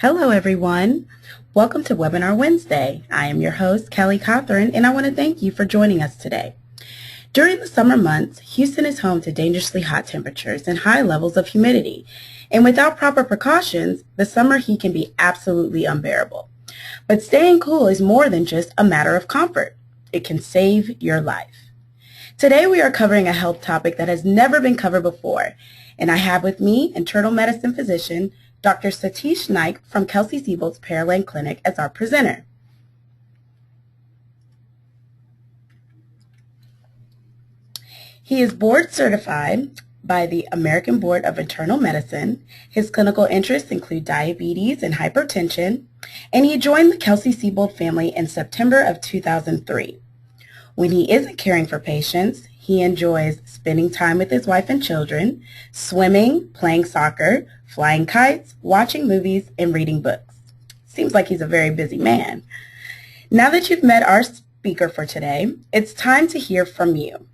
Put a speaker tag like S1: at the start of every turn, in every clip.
S1: Hello, everyone. Welcome to Webinar Wednesday. I am your host, Kelly Cothran, and I want to thank you for joining us today. During the summer months, Houston is home to dangerously hot temperatures and high levels of humidity. And without proper precautions, the summer heat can be absolutely unbearable. But staying cool is more than just a matter of comfort. It can save your life. Today, we are covering a health topic that has never been covered before, and I have with me internal medicine physician Dr. Satish Naik from Kelsey-Seybold's Pearland Clinic as our presenter. He is board certified by the American Board of Internal Medicine. His clinical interests include diabetes and hypertension, and he joined the Kelsey-Seybold family in September of 2003. When he isn't caring for patients, he enjoys spending time with his wife and children, swimming, playing soccer, flying kites, watching movies, and reading books. Seems like he's a very busy man. Now that you've met our speaker for today, it's time to hear from you.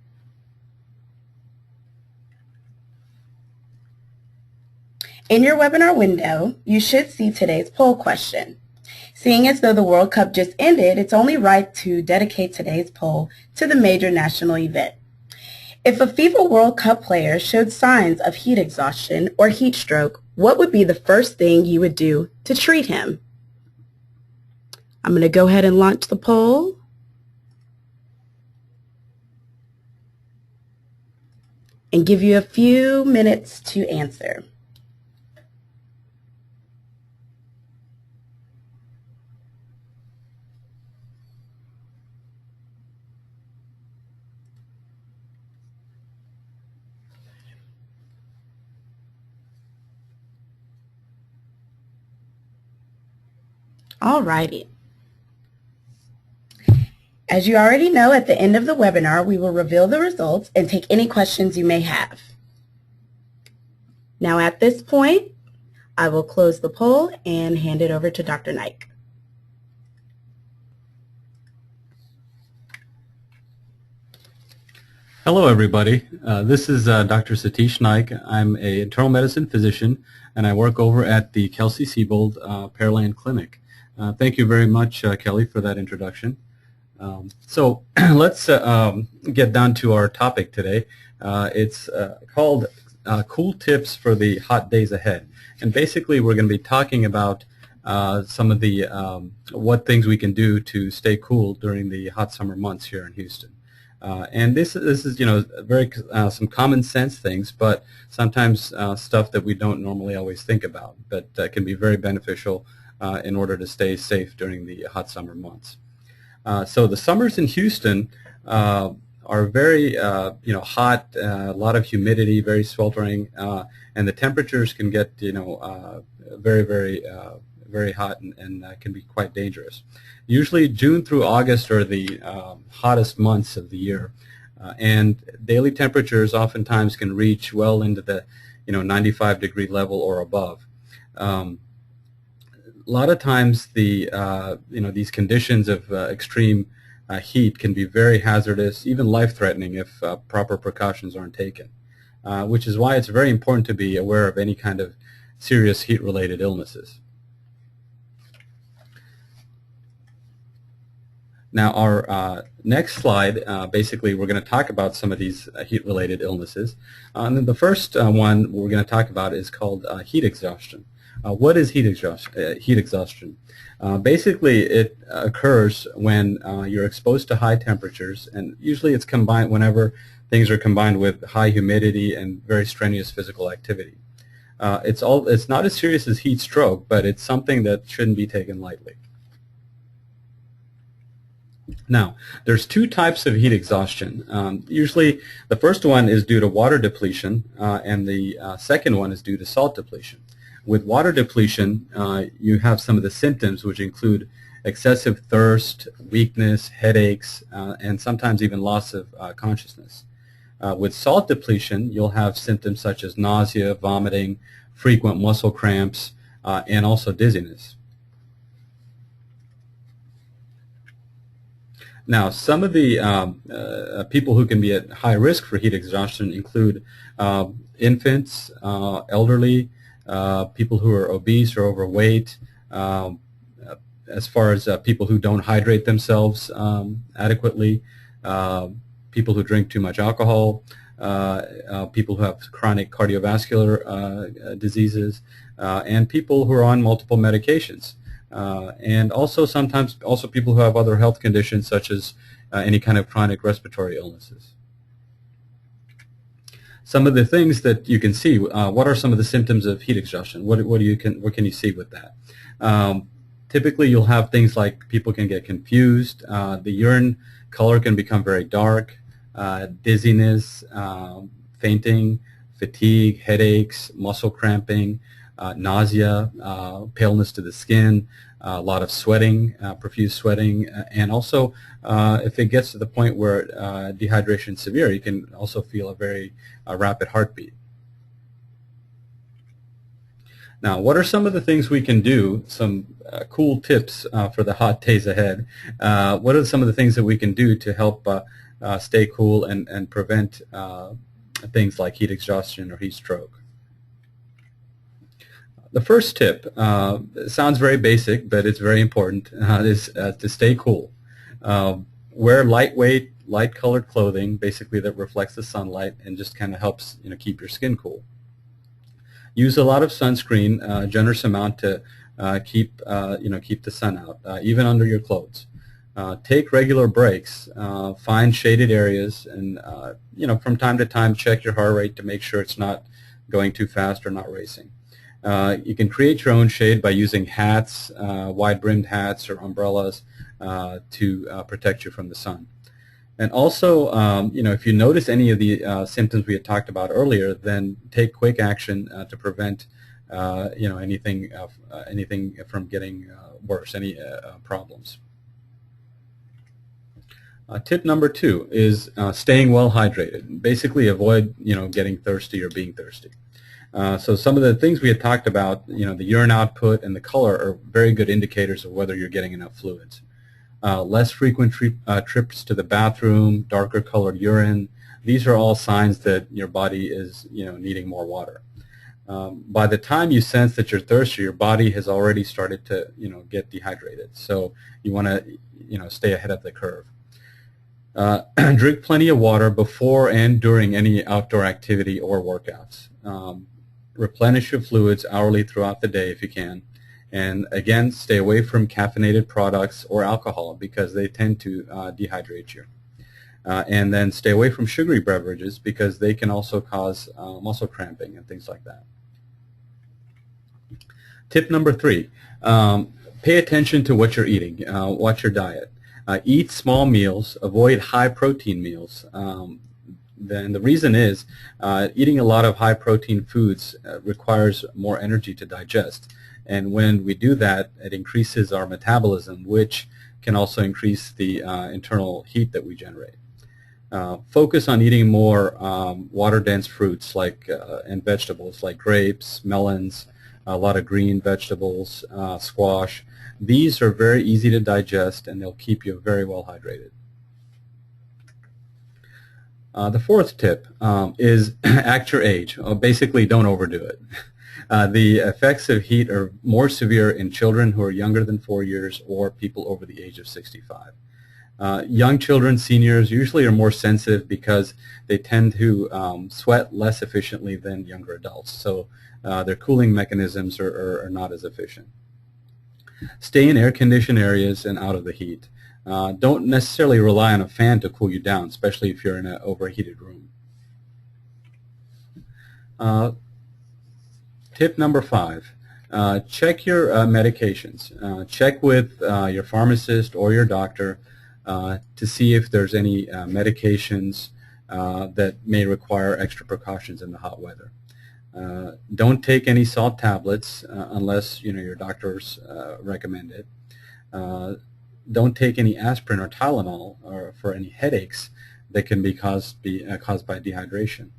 S1: In your webinar window, you should see today's poll question. Seeing as though the World Cup just ended, it's only right to dedicate today's poll to the major national event. If a FIFA World Cup player showed signs of heat exhaustion or heat stroke, what would be the first thing you would do to treat him? I'm going to go ahead and launch the poll. And give you a few minutes to answer. Alrighty. As you already know, at the end of the webinar, we will reveal the results and take any questions you may have. Now at this point, I will close the poll and hand it over to Dr. Naik.
S2: Hello, everybody. This is Dr. Satish Naik. I'm an internal medicine physician, and I work over at the Kelsey-Seybold Pearland Clinic. Thank you very much, Kelly, for that introduction. So let's get down to our topic today. It's called Cool Tips for the Hot Days Ahead. And basically, we're going to be talking about some of the what things we can do to stay cool during the hot summer months here in Houston. And this is, very some common sense things, but sometimes stuff that we don't normally always think about, but can be very beneficial in order to stay safe during the hot summer months. So the summers in Houston are very, hot, a lot of humidity, very sweltering, and the temperatures can get, very, very hot and can be quite dangerous. Usually June through August are the hottest months of the year, and daily temperatures oftentimes can reach well into the 95-degree level or above. A lot of times the these conditions of extreme heat can be very hazardous, even life-threatening if proper precautions aren't taken, which is why it's very important to be aware of any kind of serious heat-related illnesses. Now our next slide, basically we're going to talk about some of these heat-related illnesses. And then the first one we're going to talk about is called heat exhaustion. What is heat exhaustion? Basically, it occurs when you're exposed to high temperatures, and usually it's combined whenever things are combined with high humidity and very strenuous physical activity. It's not as serious as heat stroke, but it's something that shouldn't be taken lightly. Now, there's two types of heat exhaustion. Usually, the first one is due to water depletion, and the second one is due to salt depletion. With water depletion, you have some of the symptoms, which include excessive thirst, weakness, headaches, and sometimes even loss of consciousness. With salt depletion, you'll have symptoms such as nausea, vomiting, frequent muscle cramps, and also dizziness. Now, some of the people who can be at high risk for heat exhaustion include infants, elderly, people who are obese or overweight, um, as far as people who don't hydrate themselves adequately, people who drink too much alcohol, people who have chronic cardiovascular diseases, and people who are on multiple medications. And also sometimes also people who have other health conditions such as any kind of chronic respiratory illnesses. Some of the things that you can see, what are some of the symptoms of heat exhaustion? What can you see with that? Typically you'll have things like people can get confused, the urine color can become very dark, dizziness, fainting, fatigue, headaches, muscle cramping, nausea, paleness to the skin, a lot of sweating, profuse sweating, and also if it gets to the point where dehydration is severe, you can also feel a very rapid heartbeat. Now, what are some of the things we can do, some cool tips for the hot days ahead? What are some of the things that we can do to help stay cool and prevent things like heat exhaustion or heat stroke? The first tip sounds very basic, but it's very important, is to stay cool. Wear lightweight, light-colored clothing, basically that reflects the sunlight and just kind of helps keep your skin cool. Use a lot of sunscreen, a generous amount to keep the sun out, even under your clothes. Take regular breaks. Find shaded areas, and from time to time check your heart rate to make sure it's not going too fast or not racing. You can create your own shade by using hats, wide-brimmed hats or umbrellas to protect you from the sun. And also, if you notice any of the symptoms we had talked about earlier, then take quick action to prevent, anything from getting worse, any problems. Tip number 2 is staying well hydrated. Basically, avoid getting thirsty or being thirsty. So some of the things we had talked about, the urine output and the color are very good indicators of whether you're getting enough fluids. Less frequent trips to the bathroom, darker colored urine. These are all signs that your body is needing more water. By the time you sense that you're thirsty, your body has already started to get dehydrated. So you want to stay ahead of the curve. Drink plenty of water before and during any outdoor activity or workouts. Replenish your fluids hourly throughout the day if you can. And again, stay away from caffeinated products or alcohol because they tend to dehydrate you. And then stay away from sugary beverages because they can also cause muscle cramping and things like that. Tip number 3, pay attention to what you're eating. Watch your diet. Eat small meals. Avoid high-protein meals. Then the reason is eating a lot of high-protein foods requires more energy to digest. And when we do that, it increases our metabolism, which can also increase the internal heat that we generate. Focus on eating more water-dense fruits and vegetables like grapes, melons, a lot of green vegetables, squash. These are very easy to digest, and they'll keep you very well hydrated. The fourth tip is act your age. Basically, don't overdo it. The effects of heat are more severe in children who are younger than 4 years or people over the age of 65. Young children, seniors, usually are more sensitive because they tend to sweat less efficiently than younger adults. So their cooling mechanisms are not as efficient. Stay in air-conditioned areas and out of the heat. Don't necessarily rely on a fan to cool you down, especially if you're in an overheated room. Tip number 5, check your medications. Check with your pharmacist or your doctor to see if there's any medications that may require extra precautions in the hot weather. Don't take any salt tablets unless your doctors recommend it. Don't take any aspirin or Tylenol for any headaches that can be caused by dehydration.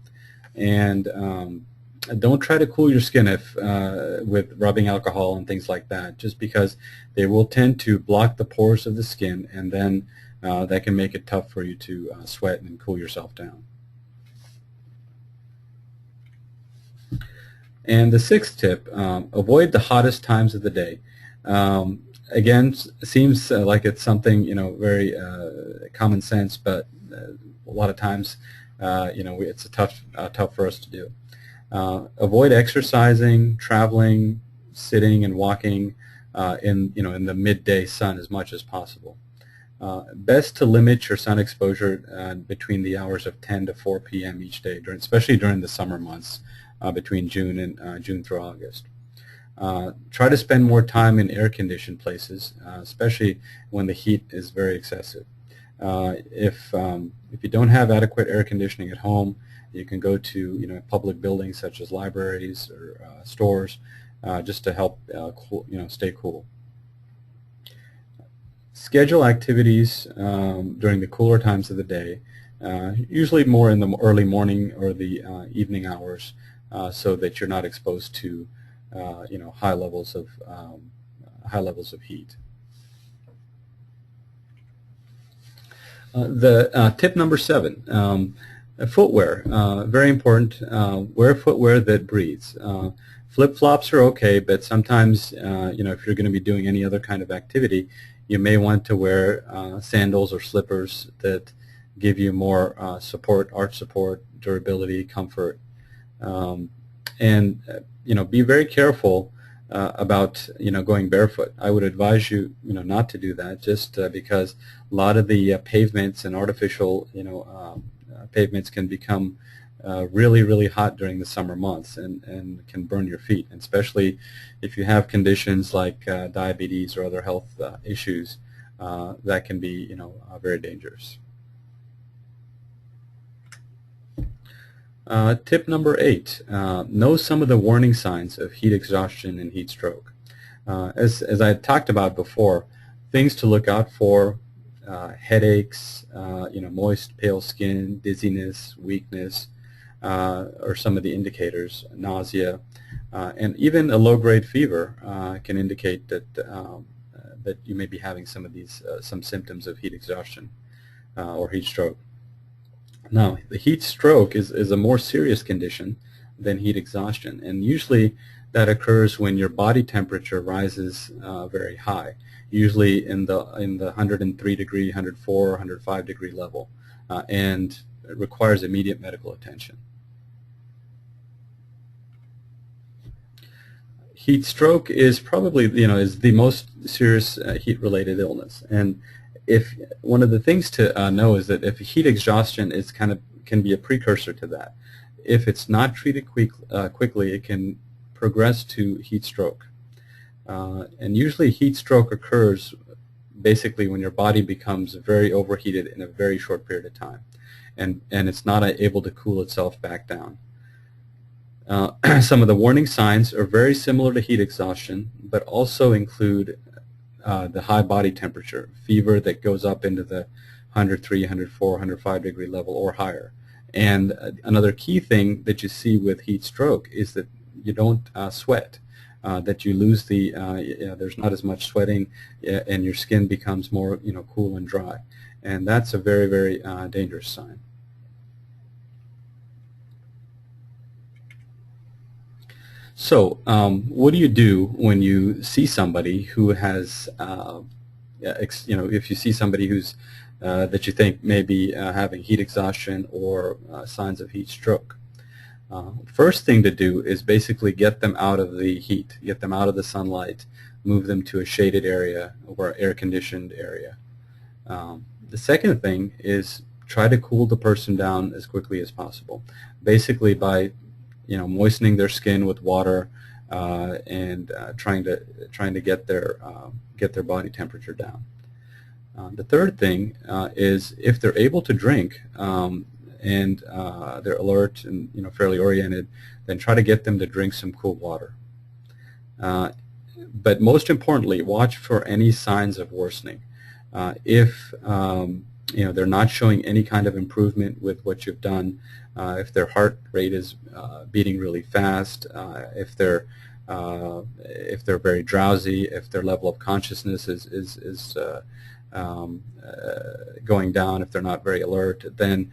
S2: And don't try to cool your skin with rubbing alcohol and things like that, just because they will tend to block the pores of the skin, and then that can make it tough for you to sweat and cool yourself down. And the 6th tip, avoid the hottest times of the day. Again, seems like it's something, very common sense, but a lot of times, it's tough for us to do. Avoid exercising, traveling, sitting, and walking in the midday sun as much as possible. Best to limit your sun exposure between the hours of 10 to 4 p.m. each day, especially during the summer months, between June through August. Try to spend more time in air-conditioned places, especially when the heat is very excessive. If you don't have adequate air conditioning at home, you can go to public buildings such as libraries or stores, just to help stay cool. Schedule activities during the cooler times of the day, usually more in the early morning or the evening hours, so that you're not exposed to high levels of heat. Tip number 7, footwear. Very important. Wear footwear that breathes. Flip-flops are okay, but sometimes if you're going to be doing any other kind of activity, you may want to wear sandals or slippers that give you more arch support, durability, comfort, and be very careful about going barefoot. I would advise you not to do that, just because a lot of the pavements and artificial pavements can become really, really hot during the summer months and can burn your feet, and especially if you have conditions like diabetes or other health issues, that can be very dangerous. Tip number 8, know some of the warning signs of heat exhaustion and heat stroke. As I talked about before, things to look out for: headaches, moist, pale skin, dizziness, weakness, or some of the indicators, nausea, and even a low-grade fever can indicate that that you may be having some of these some symptoms of heat exhaustion or heat stroke. Now, the heat stroke is a more serious condition than heat exhaustion, and usually that occurs when your body temperature rises very high, usually in the 103 degree, 104, 105 degree level, and it requires immediate medical attention. Heat stroke is probably is the most serious heat-related illness, and if one of the things to know is that if heat exhaustion is can be a precursor to that. If it's not treated quickly, it can progress to heat stroke. And usually heat stroke occurs basically when your body becomes very overheated in a very short period of time, and it's not able to cool itself back down. Some of the warning signs are very similar to heat exhaustion, but also include the high body temperature, fever that goes up into the 103, 104, 105 degree level or higher. And another key thing that you see with heat stroke is that you don't sweat, that you lose the, there's not as much sweating, and your skin becomes more cool and dry. And that's a very, very dangerous sign. So what do you do when you see somebody who has, if you see somebody who's that you think may be having heat exhaustion or signs of heat stroke? First thing to do is basically get them out of the heat, get them out of the sunlight, move them to a shaded area or air-conditioned area. The second thing is try to cool the person down as quickly as possible, basically by moistening their skin with water and trying to get their body temperature down. The third thing is if they're able to drink and they're alert and fairly oriented, then try to get them to drink some cool water. But most importantly, watch for any signs of worsening. If they're not showing any kind of improvement with what you've done, if their heart rate is beating really fast, if they're very drowsy, if their level of consciousness is going down, if they're not very alert, then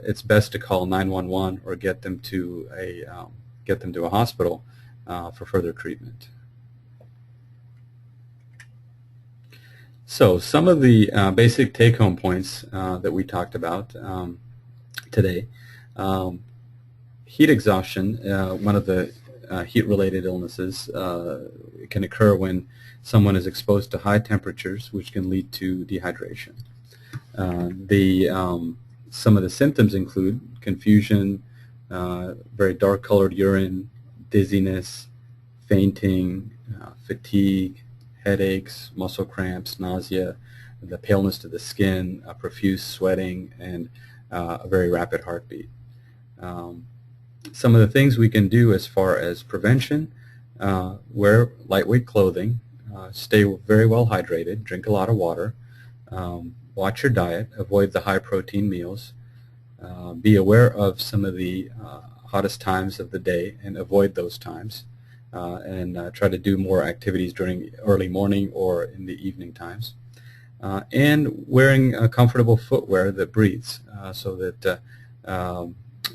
S2: it's best to call 911 or get them to a hospital for further treatment. So some of the basic take-home points that we talked about today. Heat exhaustion, one of the heat-related illnesses, can occur when someone is exposed to high temperatures, which can lead to dehydration. Some of the symptoms include confusion, very dark-colored urine, dizziness, fainting, fatigue, headaches, muscle cramps, nausea, the paleness to the skin, profuse sweating, and a very rapid heartbeat. Some of the things we can do as far as prevention: wear lightweight clothing, stay very well hydrated, drink a lot of water, watch your diet, avoid the high protein meals, be aware of some of the hottest times of the day and avoid those times, and try to do more activities during early morning or in the evening times. And wearing comfortable footwear that breathes, so that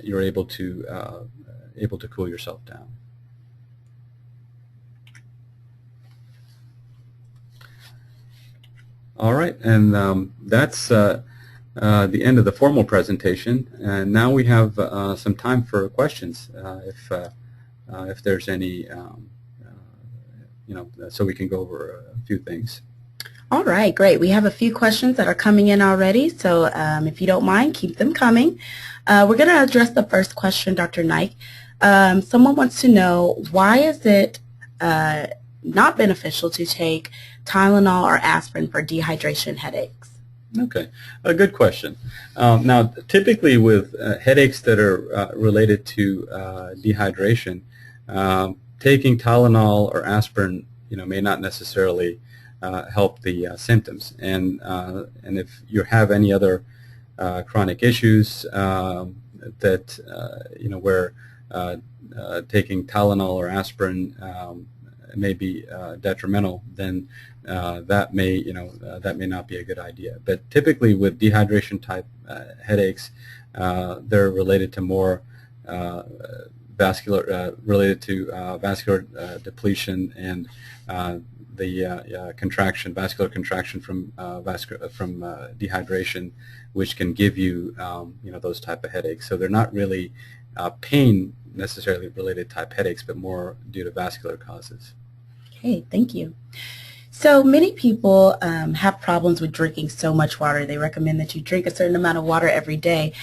S2: you're able to cool yourself down. All right, and that's the end of the formal presentation. And now we have some time for questions, if there's any, so we can go over a few things.
S1: All right, great. We have a few questions that are coming in already, so if you don't mind, keep them coming. We're going to address the first question, Dr. Naik. Someone wants to know, why is it not beneficial to take Tylenol or aspirin for dehydration headaches?
S2: Okay, a good question. Now, typically with headaches that are related to dehydration, taking Tylenol or aspirin, may not necessarily help the symptoms. And if you have any other chronic issues that where taking Tylenol or aspirin may be detrimental, then that may not be a good idea. But typically with dehydration type headaches, they're related to more vascular depletion and the vascular contraction from dehydration, which can give you those type of headaches. So they're not really pain necessarily related type headaches, but more due to vascular causes.
S1: Okay, thank you. So many people have problems with drinking so much water. They recommend that you drink a certain amount of water every day.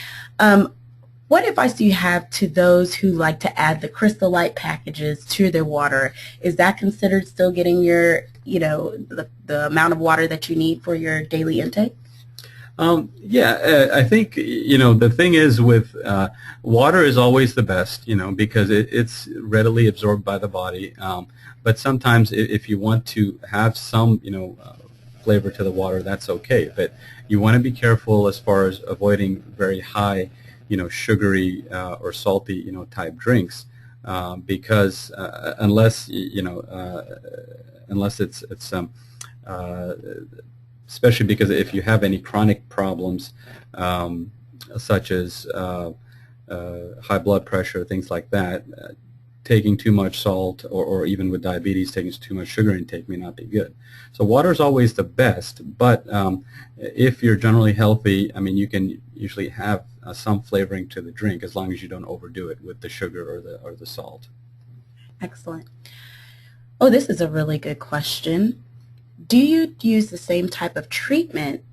S1: What advice do you have to those who like to add the Crystal Light packages to their water? Is that considered still getting your, the amount of water that you need for your daily intake?
S2: Yeah, I think, the thing is with water is always the best, because it's readily absorbed by the body. But sometimes if you want to have some, flavor to the water, that's okay. But you want to be careful as far as avoiding very high, sugary or salty, type drinks, because unless it's especially because if you have any chronic problems, such as high blood pressure, things like that, taking too much salt, or even with diabetes, taking too much sugar intake may not be good. So water is always the best, but if you're generally healthy, you can usually have some flavoring to the drink as long as you don't overdo it with the sugar or the salt.
S1: Excellent. Oh, this is a really good question. Do you use the same type of treatment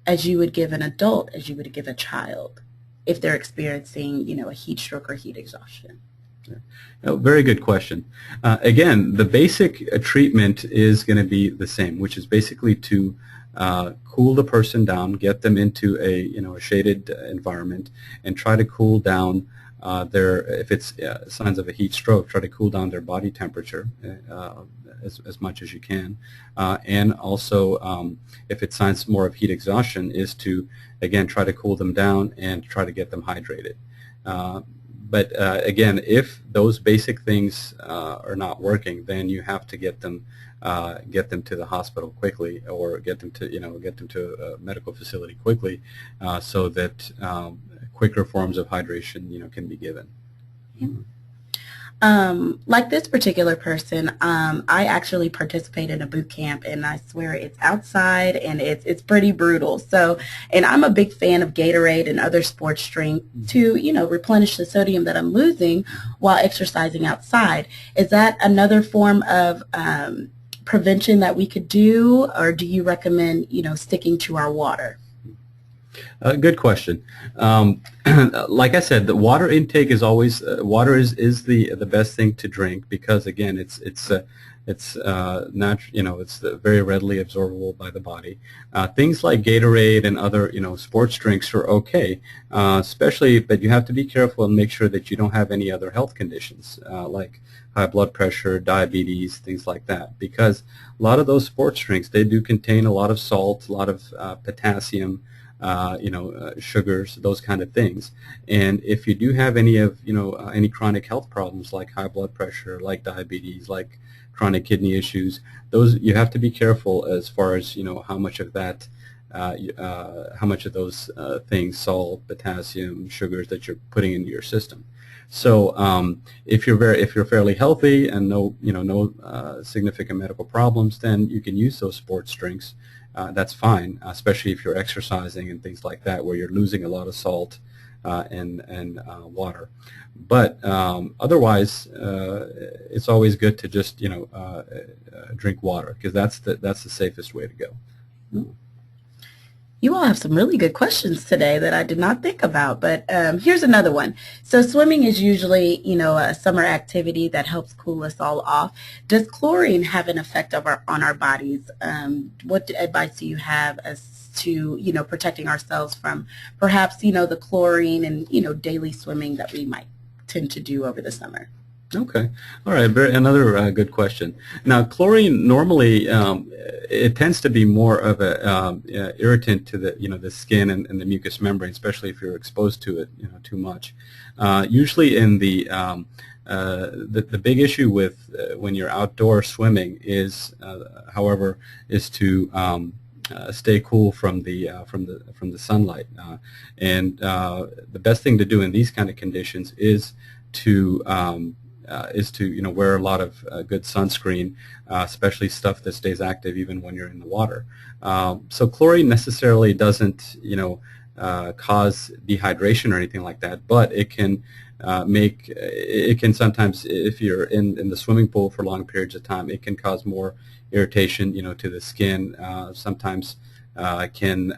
S1: as you would give an adult as you would give a child if they're experiencing, a heat stroke or heat exhaustion?
S2: Oh, very good question. Again, the basic treatment is going to be the same, which is basically to cool the person down, get them into a shaded environment, and try to cool down if it's signs of a heat stroke, try to cool down their body temperature as much as you can. And also, if it's signs more of heat exhaustion, is to, again, try to cool them down and try to get them hydrated. But again, if those basic things are not working, then you have to get them to the hospital quickly, or get them to a medical facility quickly, so that quicker forms of hydration can be given.
S1: Yeah. Like this particular person, I actually participate in a boot camp, and I swear it's outside and it's pretty brutal. So, and I'm a big fan of Gatorade and other sports drink to, replenish the sodium that I'm losing while exercising outside. Is that another form of prevention that we could do, or do you recommend, sticking to our water?
S2: Good question. Like I said, the water intake is always water is the best thing to drink because again, it's natural. It's very readily absorbable by the body. Things like Gatorade and other sports drinks are okay, especially, but you have to be careful and make sure that you don't have any other health conditions like high blood pressure, diabetes, things like that. Because a lot of those sports drinks, they do contain a lot of salt, a lot of potassium. Sugars, those kind of things. And if you do have any chronic health problems like high blood pressure, like diabetes, like chronic kidney issues, those you have to be careful as far as how much of that, how much of those things, salt, potassium, sugars that you're putting into your system. So if you're fairly healthy and no significant medical problems, then you can use those sports drinks. That's fine, especially if you're exercising and things like that, where you're losing a lot of salt and water. But otherwise, it's always good to just drink water because that's the safest way to go.
S1: You all have some really good questions today that I did not think about, but here's another one. So swimming is usually, a summer activity that helps cool us all off. Does chlorine have an effect on our bodies? What advice do you have as to, protecting ourselves from perhaps, the chlorine and, daily swimming that we might tend to do over the summer?
S2: Okay. All right. Another good question. Now, chlorine normally it tends to be more of a irritant to the skin and the mucous membrane, especially if you're exposed to it too much. Usually, in the big issue with when you're outdoor swimming is, however, is to stay cool from the sunlight. And the best thing to do in these kind of conditions is to wear a lot of good sunscreen, especially stuff that stays active even when you're in the water. So chlorine necessarily doesn't cause dehydration or anything like that, but it can it can sometimes, if you're in the swimming pool for long periods of time, it can cause more irritation to the skin. Sometimes can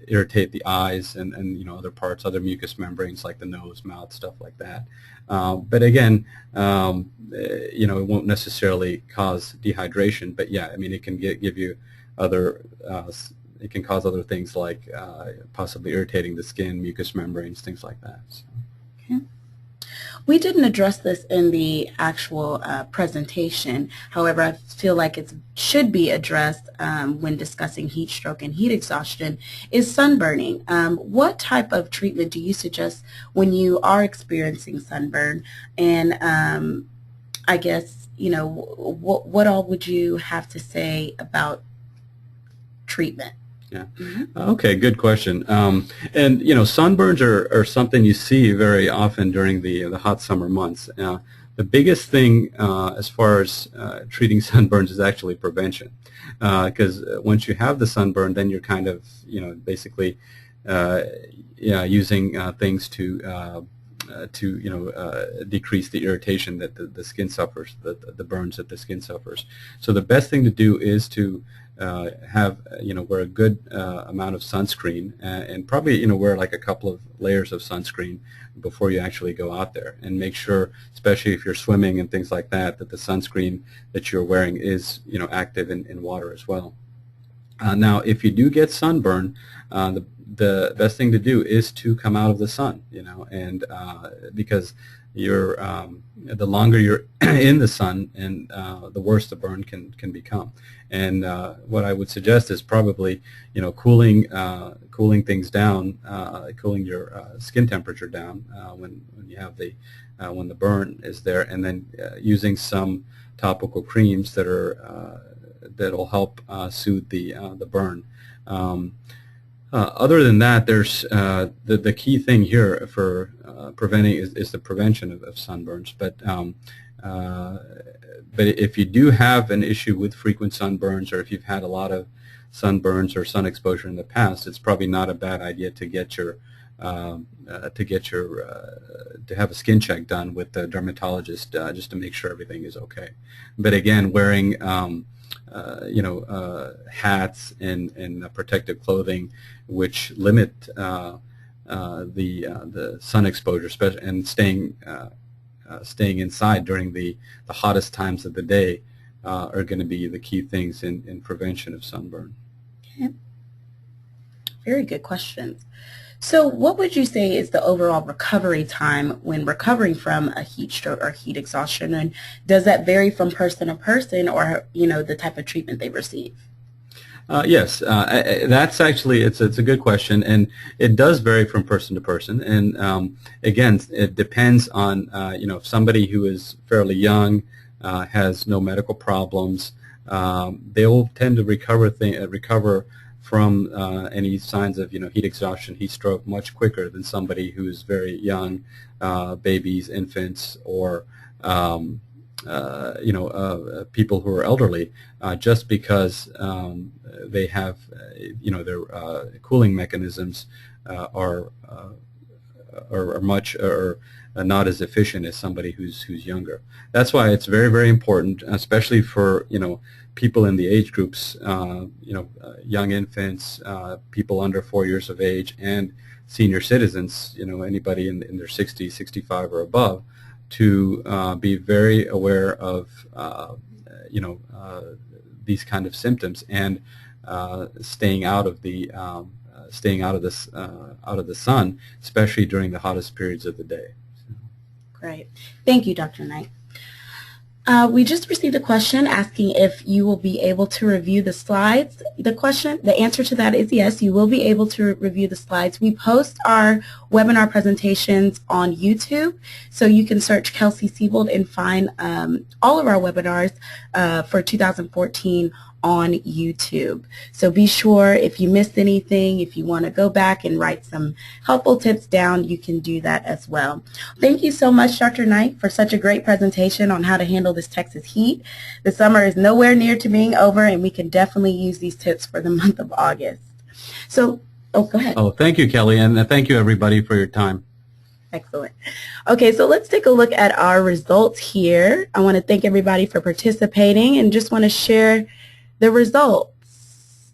S2: irritate the eyes and other parts, other mucous membranes like the nose, mouth, stuff like that. But again, it won't necessarily cause dehydration. But yeah, I mean, it can give you other. It can cause other things like possibly irritating the skin, mucous membranes, things like that. So.
S1: Okay. We didn't address this in the actual presentation. However, I feel like it should be addressed when discussing heat stroke and heat exhaustion, is sunburning. What type of treatment do you suggest when you are experiencing sunburn? And I guess, what all would you have to say about treatment?
S2: Yeah. Okay, good question. And sunburns are something you see very often during the hot summer months. The biggest thing as far as treating sunburns is actually prevention, because once you have the sunburn, then you're kind of basically using things to decrease the irritation that the skin suffers, the burns that the skin suffers. So the best thing to do is to wear a good amount of sunscreen and probably wear like a couple of layers of sunscreen before you actually go out there, and make sure, especially if you're swimming and things like that, that the sunscreen that you're wearing is active in water as well. Now, if you do get sunburn, the best thing to do is to come out of the sun, and because you're the longer you're in the sun, and the worse the burn can become. And what I would suggest is probably cooling things down, cooling your skin temperature down when you have when the burn is there, and then using some topical creams that'll help soothe the burn. Other than that, there's the key thing here for preventing is the prevention of sunburns. But if you do have an issue with frequent sunburns, or if you've had a lot of sunburns or sun exposure in the past, it's probably not a bad idea to get your to have a skin check done with the dermatologist just to make sure everything is okay. But again, wearing hats and protective clothing, which limit the sun exposure, especially, and staying inside during the hottest times of the day are going to be the key things in prevention of sunburn.
S1: Okay. Very good questions. So what would you say is the overall recovery time when recovering from a heat stroke or heat exhaustion, and does that vary from person to person, or the type of treatment they receive?
S2: Yes, that's actually it's a good question, and it does vary from person to person. And again, it depends on if somebody who is fairly young has no medical problems, they will tend to recover from any signs of heat exhaustion, heat stroke much quicker than somebody who's very young, babies, infants, or people who are elderly, just because they have their cooling mechanisms are not as efficient as somebody who's younger. That's why it's very, very important, especially for people in the age groups, young infants, people under 4 years of age, and senior citizens, anybody in their 60s, 65 or above, to be very aware of these kind of symptoms, and staying out of the sun, especially during the hottest periods of the day.
S1: Great. Thank you, Dr. Naik. We just received a question asking if you will be able to review the slides. The answer to that is yes, you will be able to review the slides. We post our webinar presentations on YouTube, so you can search Kelsey-Seybold and find all of our webinars for 2014 on YouTube. So be sure, if you missed anything, if you want to go back and write some helpful tips down, you can do that as well. Thank you so much, Dr. Naik, for such a great presentation on how to handle this Texas heat. The summer is nowhere near to being over, and we can definitely use these tips for the month of August. So, go ahead.
S2: Oh, thank you, Kelly, and thank you, everybody, for your time.
S1: Excellent. Okay, so let's take a look at our results here. I want to thank everybody for participating and just want to share the results.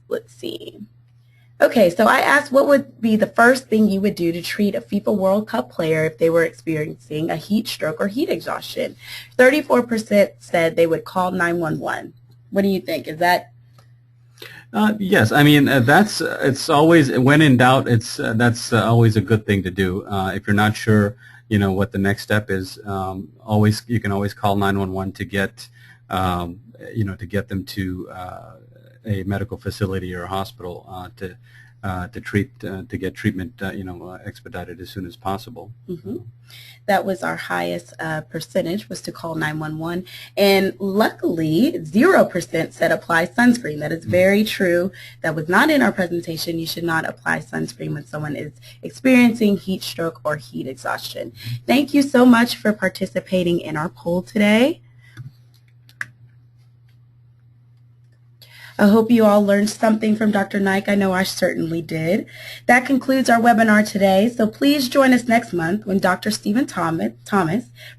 S1: Let's see. Okay, so I asked what would be the first thing you would do to treat a FIFA World Cup player if they were experiencing a heat stroke or heat exhaustion. 34% said they would call 911. What do you think? Is that?
S2: Yes, I mean it's always, when in doubt, that's always a good thing to do. If you're not sure, what the next step is, you can always call 911 to get to get them to a medical facility or a hospital to get treatment expedited as soon as possible.
S1: Mm-hmm. That was our highest percentage, was to call 911, and luckily 0% said apply sunscreen. That is very true. That was not in our presentation. You should not apply sunscreen when someone is experiencing heat stroke or heat exhaustion. Thank you so much for participating in our poll today. I hope you all learned something from Dr. Naik. I know I certainly did. That concludes our webinar today, so please join us next month when Dr. Stephen Thomas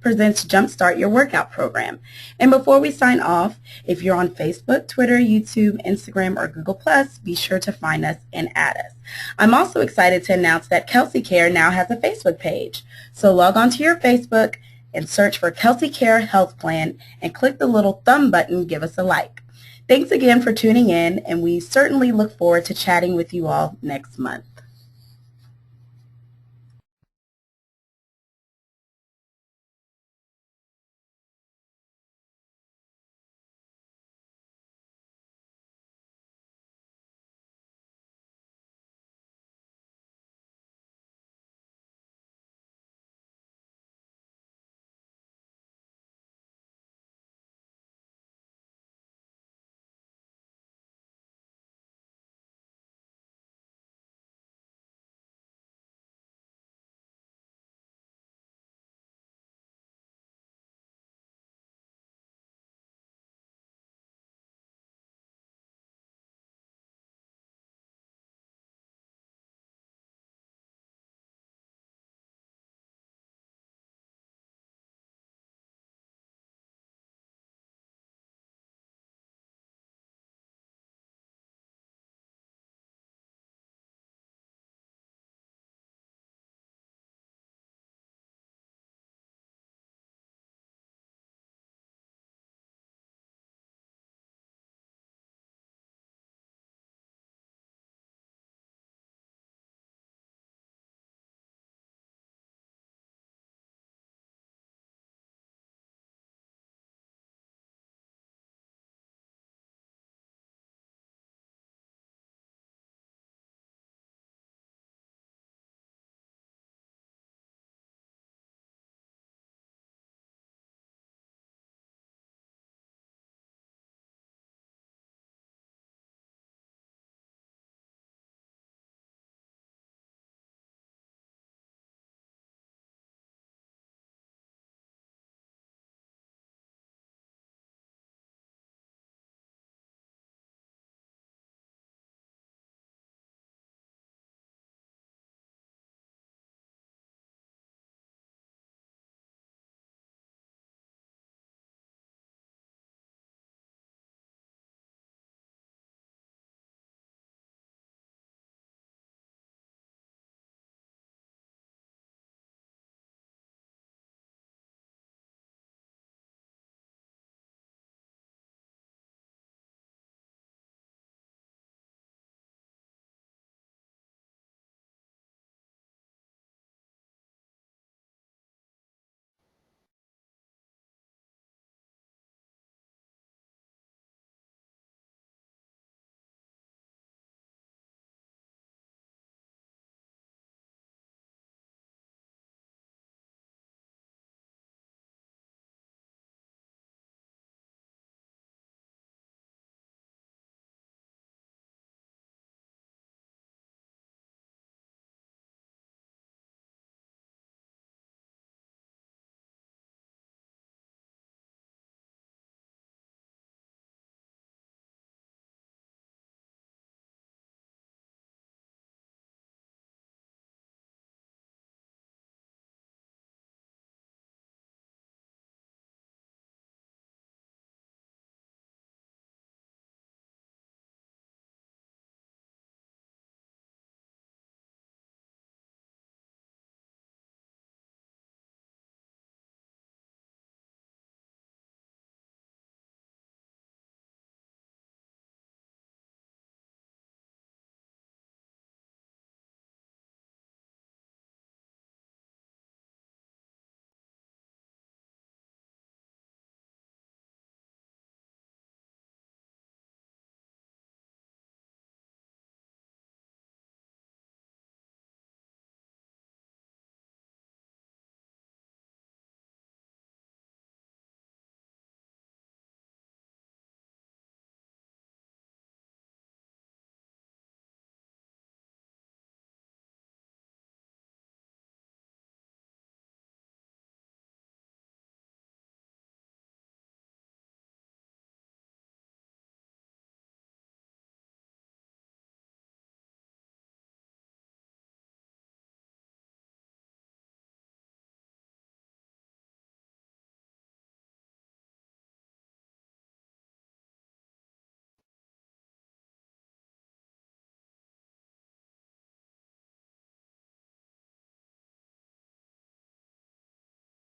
S1: presents Jumpstart Your Workout Program. And before we sign off, if you're on Facebook, Twitter, YouTube, Instagram, or Google+, be sure to find us and add us. I'm also excited to announce that Kelsey Care now has a Facebook page. So log on to your Facebook and search for Kelsey Care Health Plan and click the little thumb button, give us a like. Thanks again for tuning in, and we certainly look forward to chatting with you all next month.